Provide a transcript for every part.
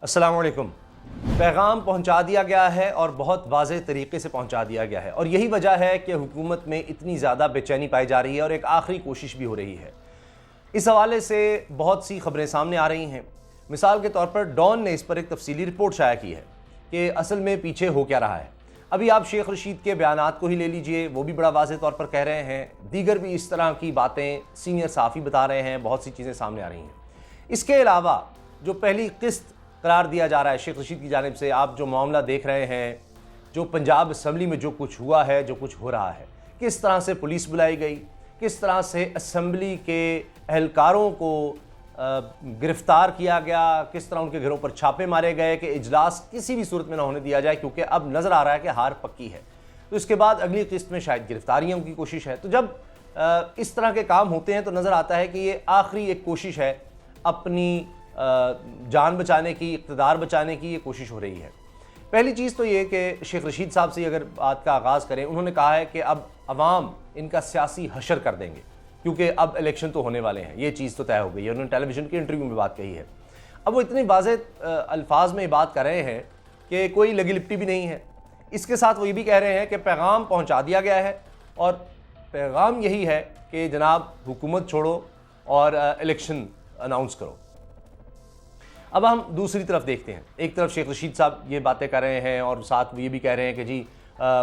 अस्सलाम वालेकुम। पैगाम पहुंचा दिया गया है और बहुत वाज़ेह तरीके से पहुंचा दिया गया है और यही वजह है कि हुकूमत में इतनी ज़्यादा बेचैनी पाई जा रही है और एक आखिरी कोशिश भी हो रही है। इस हवाले से बहुत सी खबरें सामने आ रही हैं। मिसाल के तौर पर डॉन ने इस पर एक तफसीली रिपोर्ट शाया की है कि असल में पीछे हो क्या रहा है। अभी आप शेख रशीद के बयानात को ही ले लीजिए, वो भी बड़ा वाज़ेह तौर पर कह रहे हैं, दीगर भी इस तरह की बातें सीनियर सहाफ़ी बता रहे हैं, बहुत सी चीज़ें सामने आ रही हैं। इसके अलावा जो पहली किस्त करार दिया जा रहा है शेख रशीद की जानिब से, आप जो मामला देख रहे हैं, जो पंजाब असम्बली में जो कुछ हुआ है, जो कुछ हो रहा है, किस तरह से पुलिस बुलाई गई, किस तरह से असम्बली के एहलकारों को गिरफ्तार किया गया, किस तरह उनके घरों पर छापे मारे गए कि इजलास किसी भी सूरत में ना होने दिया जाए क्योंकि अब नज़र आ रहा है कि हार पक्की है। तो इसके बाद अगली किस्त में शायद गिरफ्तारियों की कोशिश है। तो जब इस तरह के काम होते हैं तो नज़र आता है कि ये आखिरी एक कोशिश है, अपनी जान बचाने की, इक़्तिदार बचाने की ये कोशिश हो रही है। पहली चीज़ तो ये कि शेख रशीद साहब से अगर बात का आगाज़ करें, उन्होंने कहा है कि अब अवाम इनका सियासी हशर कर देंगे क्योंकि अब इलेक्शन तो होने वाले हैं, ये चीज़ तो तय हो गई है। उन्होंने टेलीविज़न के इंटरव्यू में बात कही है। अब वो इतनी वाज़ेह अल्फाज में बात कर रहे हैं कि कोई लगी लिपटी भी नहीं है। इसके साथ वो ये भी कह रहे हैं कि पैगाम पहुँचा दिया गया है और पैगाम यही है कि जनाब हुकूमत छोड़ो और इलेक्शन अनाउंस करो। अब हम दूसरी तरफ देखते हैं। एक तरफ शेख रशीद साहब ये बातें कर रहे हैं और साथ ये भी कह रहे हैं कि जी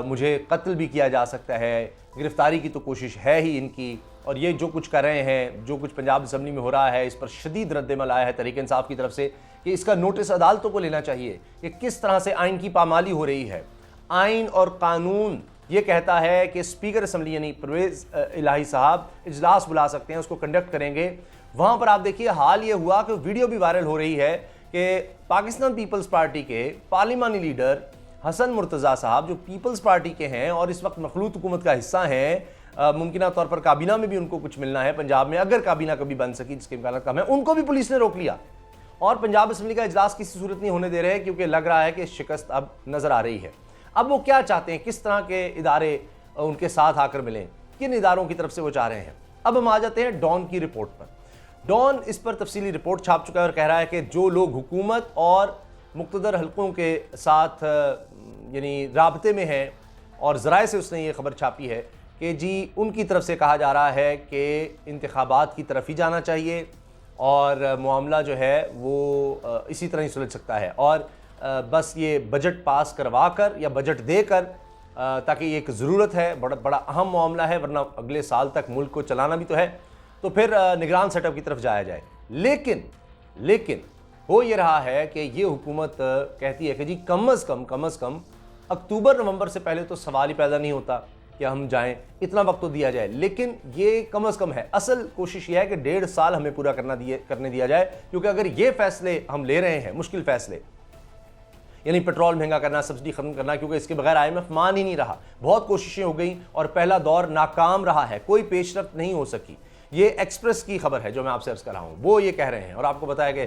मुझे कत्ल भी किया जा सकता है, गिरफ्तारी की तो कोशिश है ही इनकी, और ये जो कुछ कर रहे हैं, जो कुछ पंजाब असम्बली में हो रहा है, इस पर शदीद रद्द-ए-अमल आया है तहरीक इंसाफ की तरफ से कि इसका नोटिस अदालतों को लेना चाहिए कि किस तरह से आइन की पामाली हो रही है। आइन और कानून ये कहता है कि स्पीकर असम्बली यानी परवेज़ इलाही साहब इजलास बुला सकते हैं, उसको कंडक्ट करेंगे। वहाँ पर आप देखिए हाल ये हुआ कि वीडियो भी वायरल हो रही है कि पाकिस्तान पीपल्स पार्टी के पार्लिमानी लीडर हसन मुर्तज़ा साहब, जो पीपल्स पार्टी के हैं और इस वक्त मखलूत हुकूमत का हिस्सा हैं, मुमकिन तौर पर काबीना में भी उनको कुछ मिलना है पंजाब में, अगर काबीना कभी बन सकी, जिसके इम्कान कम है, उनको भी पुलिस ने रोक लिया और पंजाब असम्बली का इजलास किसी सूरत नहीं होने दे रहे हैं क्योंकि लग रहा है कि शिकस्त अब नज़र आ रही है। अब वो क्या चाहते हैं, किस तरह के इदारे उनके साथ आकर मिलें, किन इदारों की तरफ से वो चाह रहे हैं। अब हम आ जाते हैं डॉन की रिपोर्ट पर। डॉन इस पर तफसीली रिपोर्ट छाप चुका है और कह रहा है कि जो लोग हुकूमत और मुक़्तदर हलकों के साथ यानी राबते में हैं, और ज़राए से उसने ये खबर छापी है कि जी उनकी तरफ से कहा जा रहा है कि इंतखाबात की तरफ ही जाना चाहिए और मामला जो है वो इसी तरह ही सुलझ सकता है और बस ये बजट पास करवा कर या बजट देकर, ताकि ये एक ज़रूरत है, बड़ा अहम मामला है, वरना अगले साल तक मुल्क को चलाना भी तो है, तो फिर निगरान सेटअप की तरफ जाया जाए। लेकिन हो ये रहा है कि ये हुकूमत कहती है कि जी कम अज़ कम अक्टूबर नवंबर से पहले तो सवाल ही पैदा नहीं होता कि हम जाएं, इतना वक्त तो दिया जाए, लेकिन ये कम अज़ कम है। असल कोशिश ये है कि 1.5 साल हमें पूरा करने दिया जाए, क्योंकि अगर ये फैसले हम ले रहे हैं, मुश्किल फैसले, यानी पेट्रोल महंगा करना, सब्सिडी खत्म करना, क्योंकि इसके बगैर IMF मान ही नहीं रहा, बहुत कोशिशें हो गई और पहला दौर नाकाम रहा है, कोई पेशरफ्त नहीं हो सकी। ये एक्सप्रेस की खबर है जो मैं आपसे अर्ज़ कर रहा हूँ, वो ये कह रहे हैं। और आपको बताया कि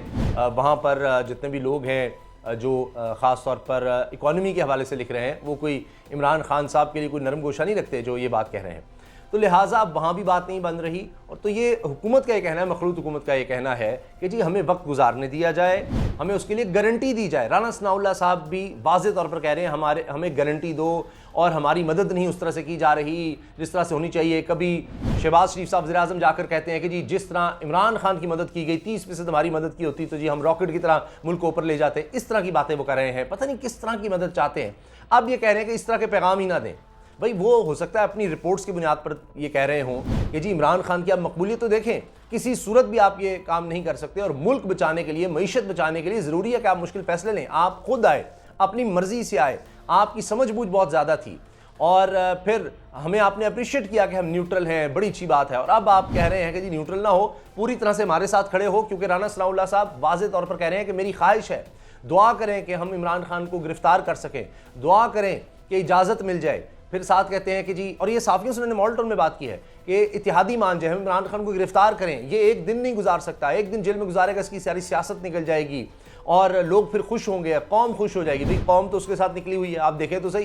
वहाँ पर जितने भी लोग हैं जो ख़ास तौर पर इकॉनमी के हवाले से लिख रहे हैं, वो कोई इमरान खान साहब के लिए कोई नरम गोशा नहीं रखते जो ये बात कह रहे हैं, तो लिहाजा अब वहाँ भी बात नहीं बन रही। और तो ये हुकूमत का ये कहना है, मखलूत हुकूमत का ये कहना है कि जी हमें वक्त गुजारने दिया जाए, हमें उसके लिए गारंटी दी जाए। राना सनाउल्लाह साहब भी वाज़ेह तौर पर कह रहे हैं हमें गारंटी दो और हमारी मदद नहीं उस तरह से की जा रही जिस तरह से होनी चाहिए। कभी शहबाज शरीफ साहब वज़ीर-ए-आज़म जाकर कहते हैं कि जी जिस तरह इमरान खान की मदद की गई, 30% हमारी मदद की होती तो जी हम रॉकेट की तरह मुल्क को ऊपर ले जाते। इस तरह की बातें वो कर रहे हैं, पता नहीं किस तरह की मदद चाहते हैं। अब ये कह रहे हैं कि इस तरह के पैगाम ही ना दें। भाई वो हो सकता है अपनी रिपोर्ट्स की बुनियाद पर ये कह रहे हों कि जी इमरान खान की आप मकबूलियत तो देखें, किसी सूरत भी आप ये काम नहीं कर सकते और मुल्क बचाने के लिए, मईशत बचाने के लिए ज़रूरी है कि आप मुश्किल फैसले लें। आप खुद आए, अपनी मर्जी से आए, आपकी समझबूझ बहुत ज़्यादा थी और फिर हमें आपने अप्रिशिएट किया कि हम न्यूट्रल हैं, बड़ी अच्छी बात है। और अब आप कह रहे हैं कि जी न्यूट्रल ना हो, पूरी तरह से हमारे साथ खड़े हो, क्योंकि राना सनाउल्लाह साहब वाज़ेह तौर पर कह रहे हैं कि मेरी ख्वाहिश है, दुआ करें कि हम इमरान खान को गिरफ्तार कर सकें, दुआ करें कि इजाज़त मिल जाए। फिर साथ कहते हैं कि जी, और ये साफियों से उन्होंने मॉडल टाउन में बात की है कि इत्तेहादी मान जाए, हम इमरान खान को गिरफ्तार करें, ये एक दिन नहीं गुजार सकता, एक दिन जेल में गुजारेगा, इसकी सारी सियासत निकल जाएगी और लोग फिर खुश होंगे, कौम खुश हो जाएगी। भाई कौम तो उसके साथ निकली हुई है, आप देखें तो सही,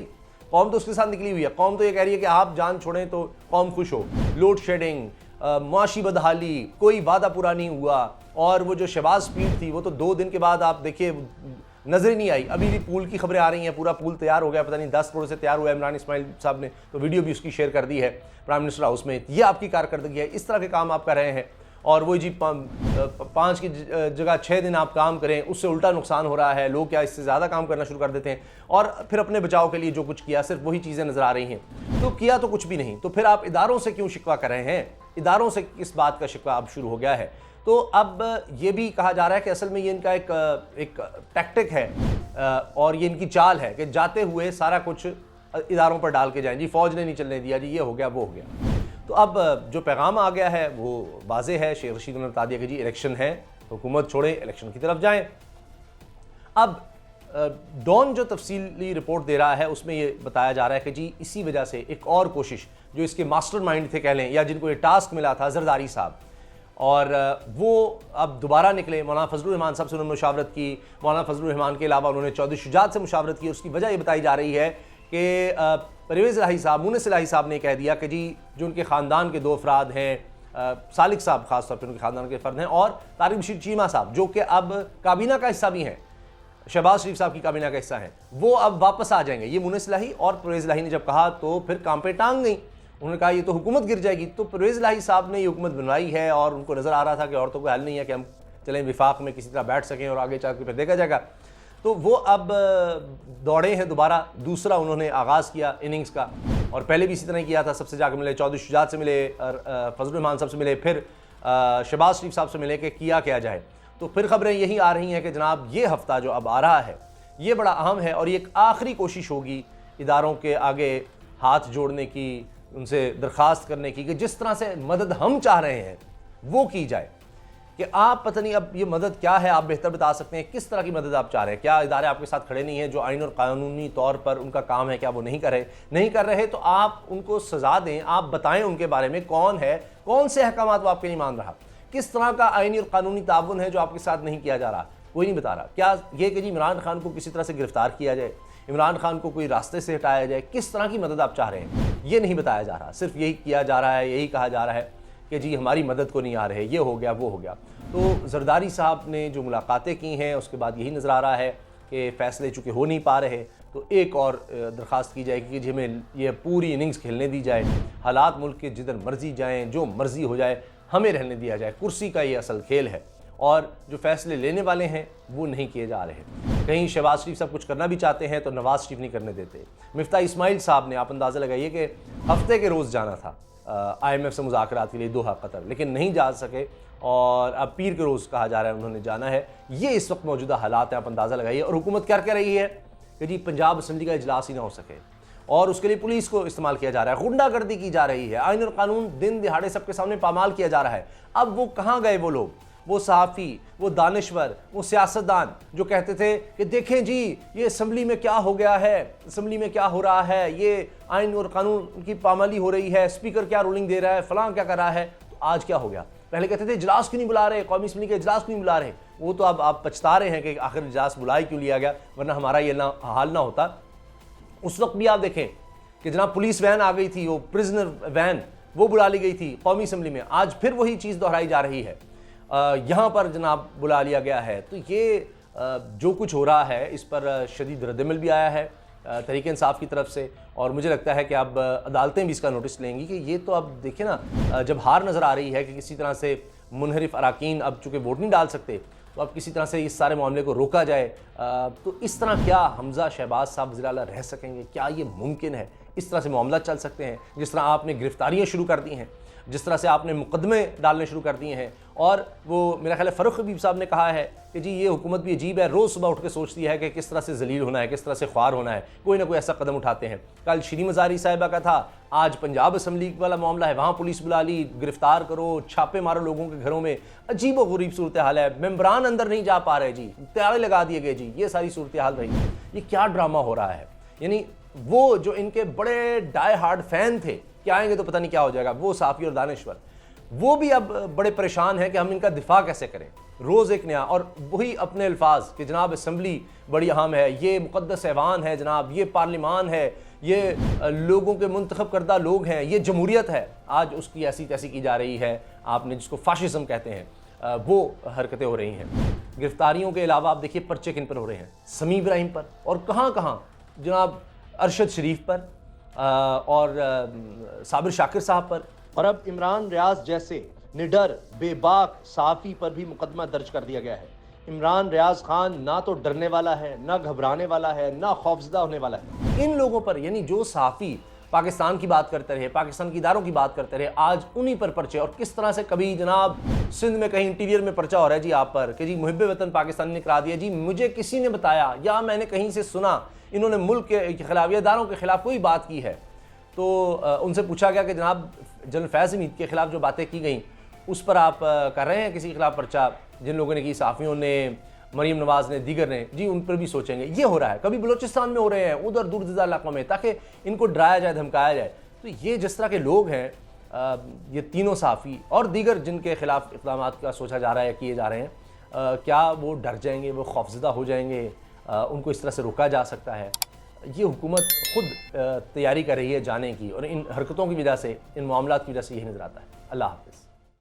कौम तो उसके साथ निकली हुई है। कौम तो ये कह रही है कि आप जान छोड़ें तो कौम खुश हो। लोड शेडिंग, मुआशी बदहाली, कोई वादा पूरा नहीं हुआ। और वो जो शहबाज स्पीड थी वो तो 2 दिन के बाद आप देखिए नजर ही नहीं आई। अभी भी पूल की खबरें आ रही हैं, पूरा पूल तैयार हो गया, पता नहीं 10 करोड़ से तैयार हुआ है। इमरान इस्माइल साहब ने तो वीडियो भी उसकी शेयर कर दी है प्राइम मिनिस्टर हाउस में। ये आपकी कारकर्दगी है, इस तरह के काम आप कर रहे हैं। और वही जी 5 की जगह 6 दिन आप काम करें, उससे उल्टा नुकसान हो रहा है। लोग क्या इससे ज़्यादा काम करना शुरू कर देते हैं और फिर अपने बचाव के लिए जो कुछ किया सिर्फ वही चीज़ें नज़र आ रही हैं। तो किया तो कुछ भी नहीं, तो फिर आप इदारों से क्यों शिकवा कर रहे हैं? इदारों से इस बात का शिकवा अब शुरू हो गया है। तो अब ये भी कहा जा रहा है कि असल में ये इनका एक टैक्टिक है और ये इनकी चाल है कि जाते हुए सारा कुछ इदारों पर डाल के जाएं। जी फ़ौज ने नहीं चलने दिया, जी ये हो गया वो हो गया। तो अब जो पैगाम आ गया है वो वाज़ेह है। शेख रशीद ने बता दिया कि जी इलेक्शन है, हुकूमत छोड़ें, इलेक्शन की तरफ जाएं। अब डॉन जो तफसीली रिपोर्ट दे रहा है उसमें ये बताया जा रहा है कि जी इसी वजह से एक और कोशिश जो इसके मास्टरमाइंड थे कह लें, या जिनको ये टास्क मिला था जरदारी साहब, और वो अब दोबारा निकले। मौलाना फजलुर रहमान साहब से उन्होंने मुशावरत की। मौलाना फजलुर रहमान के अलावा उन्होंने चौधरी शुजात से मुशावरत की। उसकी वजह ये बताई जा रही है कि परवेज़ इलाही साहब, मुनिस इलाही साहब ने कह दिया कि जी जो उनके ख़ानदान के 2 अफराद हैं, सालिक साहब ख़ास तौर पर उनके ख़ानदान के फ़र्द हैं, और तारिक बशीर चीमा साहब जो कि अब काबीना का हिस्सा भी हैं, शहबाज शरीफ साहब की काबीना का हिस्सा हैं, वो अब वापस आ जाएंगे। ये मुनिस इलाही और परवेज़ इलाही ने जब कहा तो फिर काम पे टांग गई। उन्होंने कहा ये तो हुकूमत गिर जाएगी। तो परवेज़ इलाही साहब ने ये हुकूमत बनवाई है और उनको नज़र आ रहा था कि और तो कोई हल नहीं है कि हम चलें विफाक में किसी तरह बैठ सकें और आगे चल के फिर देखा जाएगा। तो वो अब दौड़े हैं दोबारा, दूसरा उन्होंने आगाज़ किया इनिंग्स का, और पहले भी इसी तरह किया था। सबसे जाकर मिले, चौधरी शुजात से मिले, फजलुर रहमान साहब से मिले, फिर शहबाज शरीफ साहब से मिले कि किया क्या जाए। तो फिर खबरें यही आ रही हैं कि जनाब ये हफ्ता जो अब आ रहा है ये बड़ा अहम है और ये एक आखिरी कोशिश होगी इदारों के आगे हाथ जोड़ने की, उनसे दरख्वास्त करने की कि जिस तरह से मदद हम चाह रहे हैं वो की जाए। कि आप पता नहीं अब ये मदद क्या है, आप बेहतर बता सकते हैं, किस तरह की मदद आप चाह रहे हैं? क्या इदारे आपके साथ खड़े नहीं हैं जो आइन और कानूनी तौर पर उनका काम है, क्या वो नहीं कर रहे? तो आप उनको सज़ा दें, आप बताएं उनके बारे में कौन है, कौन से अहकामात वो आपके नहीं मान रहा, किस तरह का आइनी और कानूनी ताउन है जो आपके साथ नहीं किया जा रहा, कोई नहीं बता रहा। क्या ये कि जी इमरान खान को किसी तरह से गिरफ्तार किया जाए, इमरान खान को कोई रास्ते से हटाया जाए, किस तरह की मदद आप चाह रहे हैं, ये नहीं बताया जा रहा। सिर्फ यही किया जा रहा है, यही कहा जा रहा है कि जी हमारी मदद को नहीं आ रहे, ये हो गया वो हो गया। तो जरदारी साहब ने जो मुलाकातें की हैं उसके बाद यही नज़र आ रहा है कि फ़ैसले चूँकि हो नहीं पा रहे तो एक और दरख्वास्त की जाएगी कि हमें ये पूरी इनिंग्स खेलने दी जाए, हालात मुल्क के जिधर मर्जी जाएँ, जो मर्जी हो जाए, हमें रहने दिया जाए। कुर्सी का ये असल खेल है और जो फ़ैसले लेने वाले हैं वो नहीं किए जा रहे। कहीं शहबाज शरीफ साहब कुछ करना भी चाहते हैं तो नवाज़ शरीफ नहीं करने देते। मिफ्ता इस्माइल साहब ने, आप अंदाज़ा लगाइए कि हफ्ते के रोज़ जाना था IMF से मुज़ाकरात के लिए दोहा कतर, लेकिन नहीं जा सके और अब पीर के रोज़ कहा जा रहा है उन्होंने जाना है। ये इस वक्त मौजूदा हालात हैं, आप अंदाज़ा लगाइए। और हुकूमत क्या कह रही है कि जी पंजाब असम्बली का इजलास ही ना हो सके और उसके लिए पुलिस को इस्तेमाल किया जा रहा है, गुंडागर्दी की जा रही है, आइन और कानून दिन दिहाड़े सबके सामने पामाल किया जा रहा है। अब वो कहाँ गए वो लोग, वो सहाफ़ी, वो दानिश्वर, वो सियासतदान जो कहते थे कि देखें जी ये असम्बली में क्या हो गया है, असम्बली में क्या हो रहा है, ये आइन और कानून की पामाली हो रही है, स्पीकर क्या रूलिंग दे रहा है, फलां क्या कर रहा है। तो आज क्या हो गया? पहले कहते थे इजलास क्यों नहीं बुला रहे, कौमी असम्बली के इजलास क्यों नहीं बुला रहे। वो तो अब आप पछता रहे हैं कि आखिर इजलास बुला क्यों लिया गया, वरना हमारा ये हाल ना होता। उस वक्त भी आप देखें कि जनाब पुलिस वैन आ गई थी, वो प्रिजनर वैन वो बुला ली गई थी कौमी असम्बली में। आज फिर वही चीज़ दोहराई जा रही है, यहाँ पर जनाब बुला लिया गया है। तो ये जो कुछ हो रहा है इस पर शदीद रद्दमल भी आया है तहरीक इंसाफ की तरफ से, और मुझे लगता है कि अब अदालतें भी इसका नोटिस लेंगी कि ये तो अब देखिए ना, जब हार नज़र आ रही है कि किसी तरह से मुनहरिफ अराकीन अब चूँकि वोट नहीं डाल सकते तो अब किसी तरह से इस सारे मामले को रोका जाए। तो इस तरह क्या हमज़ा शहबाज साहब वज़ीर आला रह सकेंगे? क्या ये मुमकिन है? इस तरह से मामला चल सकते हैं जिस तरह आपने गिरफ्तारियाँ शुरू कर दी हैं, जिस तरह से आपने मुकदमे डालने शुरू कर दिए हैं। और वो मेरा ख्याल है फ़ारूक हबीब साहब ने कहा है कि जी ये हुकूमत भी अजीब है, रोज़ सुबह उठ के सोचती है कि किस तरह से जलील होना है, किस तरह से ख्वार होना है, कोई ना कोई ऐसा कदम उठाते हैं। कल श्री मज़ारी साहिबा का था, आज पंजाब असम्बली वाला मामला है, वहाँ पुलिस बुला ली, गिरफ्तार करो, छापे मारो लोगों के घरों में। अजीब व गरीब सूरत हाल है, मेम्बरान अंदर नहीं जा पा रहे जी, ताले लगा दिए गए जी, ये सारी सूरत हाल रही। ये क्या ड्रामा हो रहा है? यानी वो जो इनके बड़े डाई हार्ड फैन थे कि आएंगे तो पता नहीं क्या हो जाएगा, वो साफ़ी और दानिश्वर, वो भी अब बड़े परेशान हैं कि हम इनका दिफा कैसे करें। रोज़ एक नया, और वही अपने अल्फाज कि जनाब असम्बली बड़ी अहम है, ये मुक़द्दस ऐवान है जनाब, ये पार्लिमान है, ये लोगों के मुंतखब करदा लोग हैं, ये जमहूरियत है, आज उसकी ऐसी तैसी की जा रही है। आपने जिसको फाशिज्म कहते हैं वो हरकतें हो रही हैं। गिरफ्तारियों के अलावा आप देखिए पर्चे किन पर हो रहे हैं, समी इब्राहिम पर, और कहाँ कहाँ जनाब अरशद शरीफ पर और साबिर शाकिर साहब पर, और अब इमरान रियाज जैसे निडर बेबाक सहाफ़ी पर भी मुकदमा दर्ज कर दिया गया है। इमरान रियाज खान ना तो डरने वाला है, ना घबराने वाला है, ना खौफजदा होने वाला है। इन लोगों पर, यानी जो सहाफ़ी पाकिस्तान की बात करते रहे, पाकिस्तान की इदारों की बात करते रहे, आज उन्हीं पर पर्चे। और किस तरह से कभी जनाब सिंध में कहीं इंटीरियर में पर्चा हो रहा है जी आप पर कि जी मुहिब्बे वतन पाकिस्तानी ने करा दिया जी, मुझे किसी ने बताया या मैंने कहीं से सुना इन्होंने मुल्क के खिलाफ या इदारों के खिलाफ कोई बात की है। तो उनसे पूछा गया कि जनाब जनरल फैज़ हमीद के खिलाफ जो बातें की गई उस पर आप कर रहे हैं किसी के खिलाफ पर्चा? जिन लोगों ने की, सहाफ़ियों ने, मरीम नवाज़ ने, दीगर ने, जी उन पर भी सोचेंगे। ये हो रहा है, कभी बलूचिस्तान में हो रहे हैं, उधर दूर दराज इलाकों में, ताकि इनको डराया जाए, धमकाया जाए। तो ये जिस तरह के लोग हैं, ये तीनों सहाफ़ी और दीगर जिनके खिलाफ इक़दाम का सोचा जा रहा है, किए जा रहे हैं, क्या वो डर जाएंगे, वो खौफज़दा हो जाएंगे, उनको इस तरह से रोका जा सकता है? ये हुकूमत खुद तैयारी कर रही है जाने की, और इन हरकतों की वजह से, इन मामलात की वजह से यही नज़र आता है। अल्लाह हाफ़िज़।